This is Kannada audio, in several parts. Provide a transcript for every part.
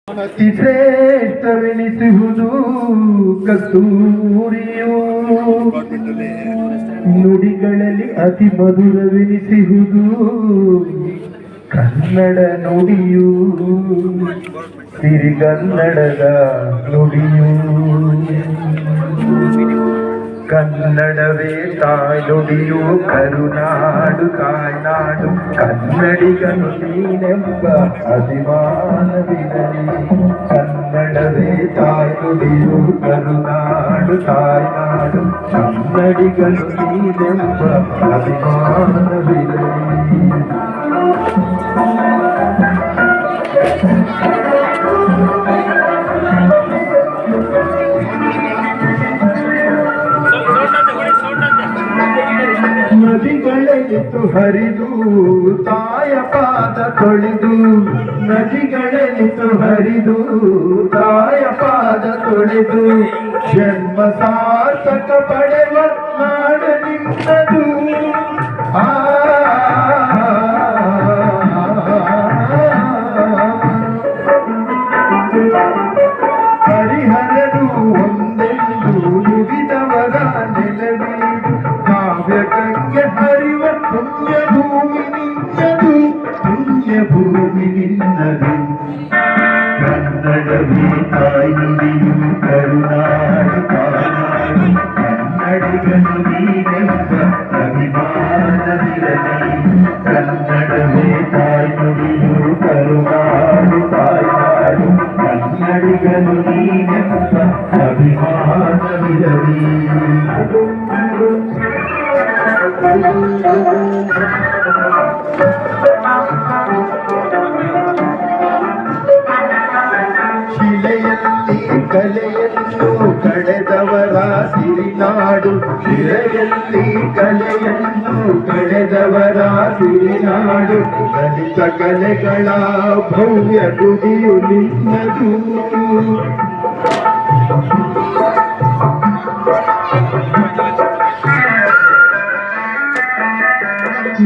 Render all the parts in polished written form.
ಅತಿ ಶ್ರೇಷ್ಠವೆನಿಸುವುದು ಕಸ್ತೂರಿಯು, ನುಡಿಗಳಲ್ಲಿ ಅತಿ ಮಧುರವೆನಿಸುವುದು ಕನ್ನಡ ನುಡಿಯು, ಸಿರಿಗನ್ನಡದ ನುಡಿಯು. ಕನ್ನಡವೇ ತಾಯ್ನುಡಿಯು, ಕರುನಾಡು ತಾಯ್ನಾಡು, ಕನ್ನಡಿಗನು ನೀನೆಂಬ ಅಭಿಮಾನವಿರಲಿ. ಕನ್ನಡವೇ ತಾಯ್ನುಡಿಯು, ಕರುನಾಡು ತಾಯ್ನಾಡು, ಕನ್ನಡಿಗನು ನೀನೆಂಬ ಅಭಿಮಾನವಿರಲಿ. ನದಿಗಳೆನಿತು ಹರಿದು ತಾಯ ಪಾದ ತೊಳೆದು, ನದಿಗಳೆನಿತು ಹರಿದು ತಾಯ ಪಾದ ತೊಳೆದು, ಜನ್ಮ ಸಾರ್ಥಕ ಪಡೆವ ನಾಡ ನಿನ್ನದು. ಹರಿಹರನು ಒಂದೆಂದು ನುಡಿದವರ ನೆಲವೀಡು, ಕಾವ್ಯಗಂಗೆ ಹರಿವ ಪುಣ್ಯ ಭೂಮಿ ನಿನ್ನದು, ಪುಣ್ಯ ಭೂಮಿ ನಿನ್ನದು. ಕನ್ನಡವೇ ತಾಯ್ನುಡಿಯು, ಕರುನಾಡು ತಾಯ್ನಾಡು, ಕನ್ನಡಿಗನು ನೀನೆಂಬ ಅಭಿಮಾನವಿರಲಿ. ಕನ್ನಡವೇ ತಾಯ್ನುಡಿಯು, ಕರುನಾಡು ತಾಯ್ನಾಡು, ಕನ್ನಡಿಗನು ನೀನೆಂಬ ಅಭಿಮಾನವಿರಲಿ. ಶಿಲೆಯಲ್ಲಿ ಕಲೆಯನ್ನು ಕಳೆದವರ ಸಿರಿನಾಡು, ಶಿಲೆಯಲ್ಲಿ ಕಲೆಯನ್ನು ಕಳೆದವರ ಸಿರಿನಾಡು, ಲಲಿತ ಕಲೆಗಳ ಭವ್ಯ ಗುಡಿಯು ನಿನ್ನದು.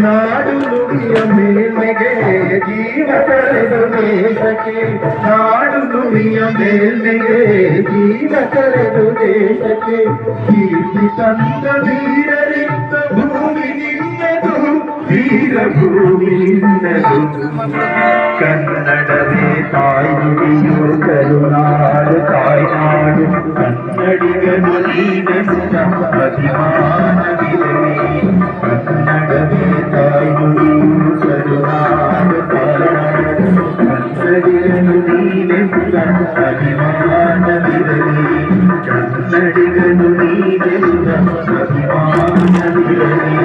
ನಾಡು ನುಡಿಯ ಮೇಲ್ಮೆಗೆ ಜೀವ ಕರೆದು ದೇಶಕ್ಕೆ, ನಾಡು ನುಡಿಯ ಮೇಲ್ಮೆಗೆ ಜೀವ ಕರೆದು ದೇಶಕ್ಕೆ, ಕೀರ್ತಿ ತಂದ ವೀರರಿಂದ ಭೂಮಿ ನಿನ್ನದು, ವೀರಭೂಮಿ ನಿನ್ನದು. ಕನ್ನಡವೇ ತಾಯ್ನುಡಿಯು, ಕರುನಾಡು ತಾಯ್ನಾಡು, ಕನ್ನಡಿಗನು ನೀನೆಂಬ ಅಭಿಮಾನವಿರಲಿ. ಕನ್ನಡವೇ ತಾಯ್ನುಡಿಯು, ಕರುನಾಡು ತಾಯ್ನಾಡು, ಕನ್ನಡಿಗನು ನೀನೆಂಬ ಅಭಿಮಾನವಿರಲಿ. ಕನ್ನಡಿಗನು ನೀನೆಂಬ ಅಭಿಮಾನವಿರಲಿ.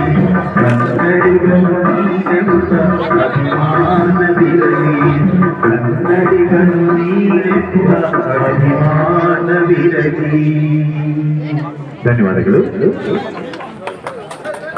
ಕನ್ನಡಿಗನು ನೀನೆಂಬ ಅಭಿಮಾನವಿರಲಿ. ಕನ್ನಡಿಗನು ನೀನೆಂಬ ಅಭಿಮಾನವಿರಲಿ. ಧನ್ಯವಾದಗಳು.